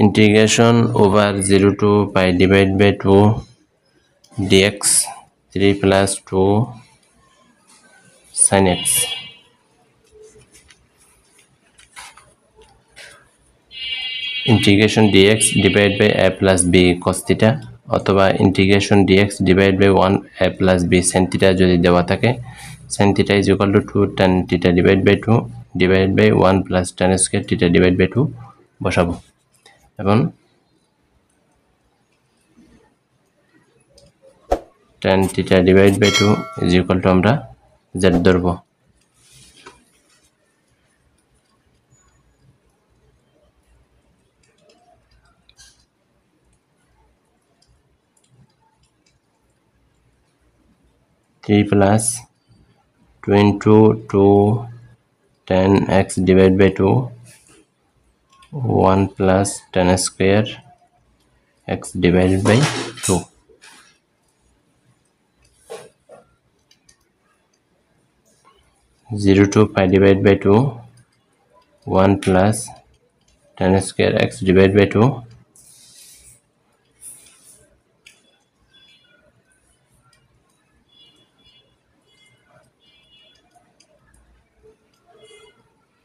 integration over 0 to pi divided by 2 dx 3 plus 2 sin x integration dx divided by a plus b cos theta অথবা integration dx divided by 1 a plus b sin theta যদি দেওয়া থাকে sin theta is equal to 2 tan theta divided by 2 divided by 1 plus tan square theta divided by 2 বসাবো এবং tan theta divided by 2 is equal to আমরা z ধরবো 3 plus 2 into 2 tan x divided by 2 1 plus tan square x divided by 2 0 to pi divided by 2 1 plus tan square x divided by 2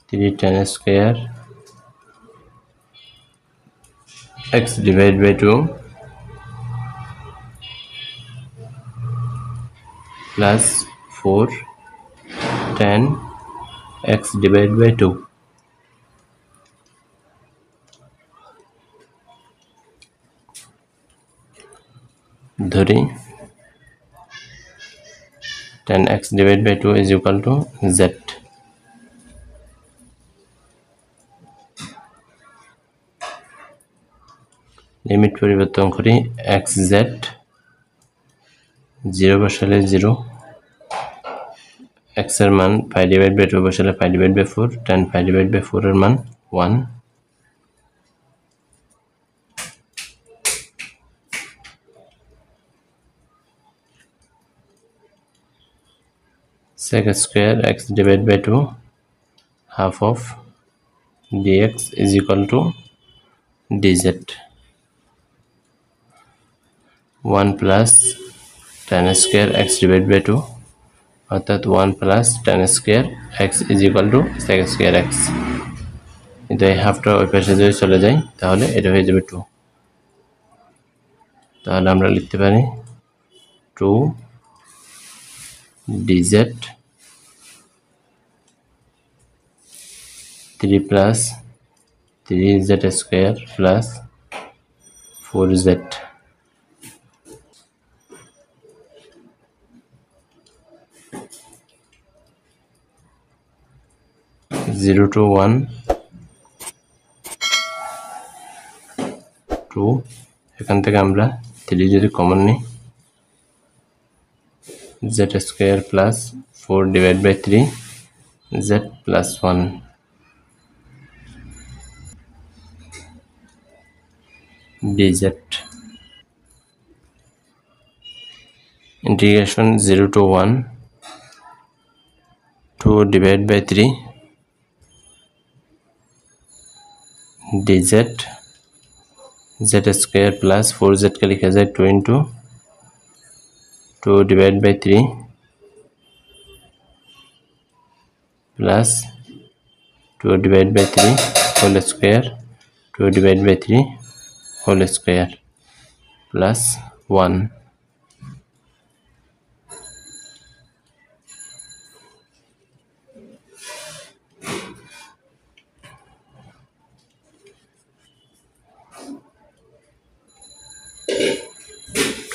3 tan square x divided by 2 plus 4 tan x divided by 2 ধরি tan x divided by 2 is equal to z limit পরিবর্তন করি xz 0 বসালে 0 x এর মান pi divided by 2 বসালে pi divided by 4 tan pi divided by 4 এর মান 1 sec square x divided by 2 half of dx is equal to dz 1 plus tan square x divided by 2 অর্থাৎ 1 plus tan square x is equal to sec square x কিন্তু এই হাফটা ওই পাশে যদি চলে যায় তাহলে এটা হয়ে যাবে 2 তাহলে আমরা লিখতে পারি 2 dz 3 plus 3z square plus 4z 0 to 1 2 এখান থেকে আমরা 3 যদি কমন নিই z square plus 4 divided by 3 z plus 1 dz integration 0 to 1 2 divided by 3 dz z square plus 4z का लिखा जाए 2 into 2 divided by 3 plus 2 divided by 3 whole square 2 divided by 3 whole square plus 1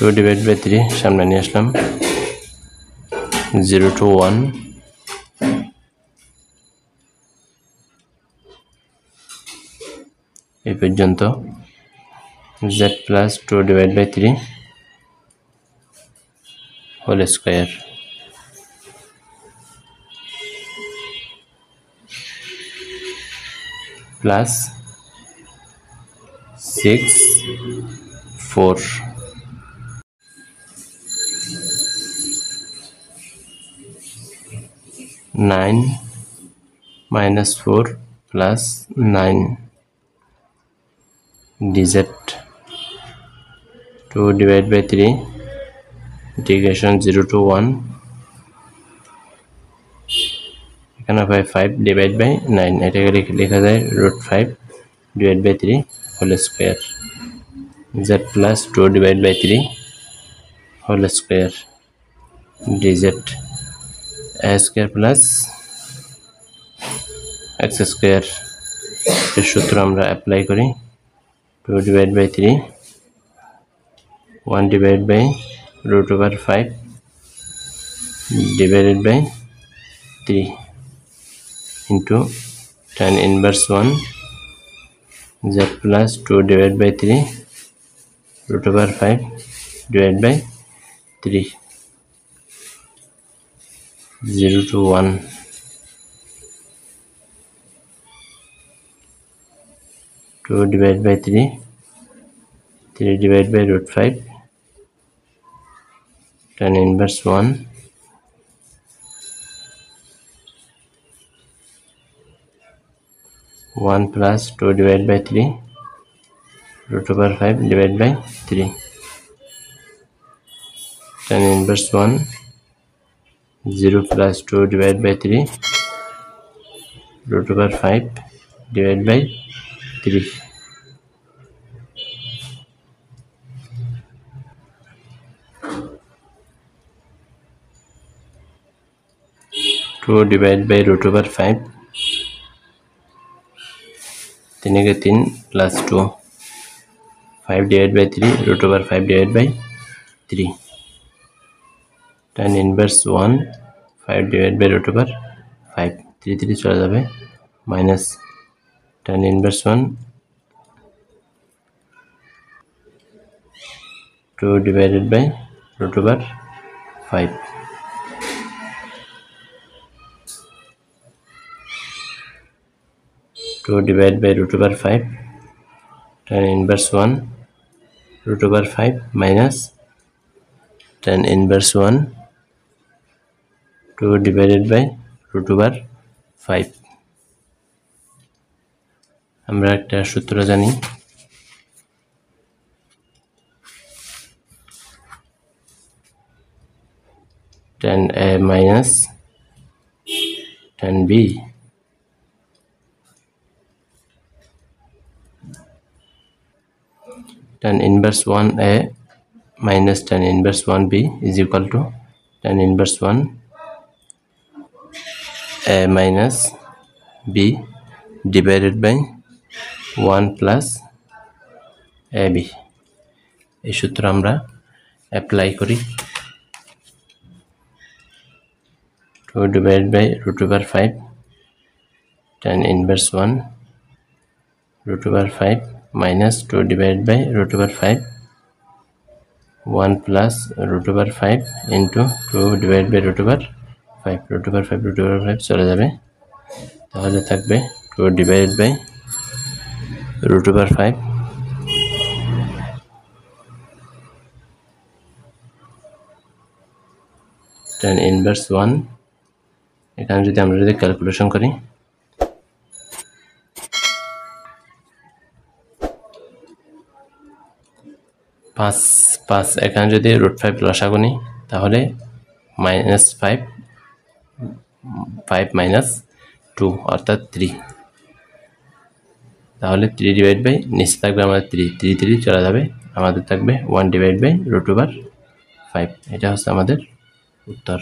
2 divided by 3 সামনে নিয়ে আসলাম 0 to 1 এই পর্যন্ত z plus 2 divided by 3 whole square plus 6 4 9 minus 4 plus 9 dz 2 divided by 3 integration 0 to 1 এখানে 5 divided by 9 এটাকে লেখা যায় √5 divided by 3 whole square z plus 2 divided by 3 whole square dz a square plus x square এর সূত্র আমরা apply করি 2 divided by 3 1 divided by √5 divided by 3 into tan inverse 1 z plus 2 divided by 3 √5 divided by 3 0 to 1 2 divided by 3 3 divided by √5 tan inverse 1 1 plus 2 divided by 3 √5 divided by 3 tan inverse 1 0 plus 2 divided by 3 √5 divided by 3 2 divided by √5 3 के 3 plus 2 5 divided by 3 √5 divided by 3 tan inverse 1 5 divided by √5 3 3 চলে যাবে minus tan inverse 1 2 divided by √5 2 divided by √5 tan inverse 1 √5 minus tan inverse 1 2 divided by √5 আমরা একটা সূত্র জানি tan a minus tan b tan inverse 1a minus tan inverse 1b is equal to tan inverse 1 a minus b divided by 1 plus ab এই সূত্র আমরা apply করি 2 divided by √5 tan inverse 1 √5 minus 2 divided by √5 1 plus √5 into 2 divided by √5 √5 চলে যাবে তাহলে থাকবে 2 divided by √5 tan inverse 1 এখানে যদি আমরা ক্যালকুলেশন করি 5 এখানে যদি √5 লসাগু নিই তাহলে -5 5 minus 2 অর্থাৎ 3 তাহলে 3 divided by নিচে থাকবে আমাদের 3 চলে যাবে আমাদের থাকবে 1 divided by √5 এটা হচ্ছে আমাদের উত্তর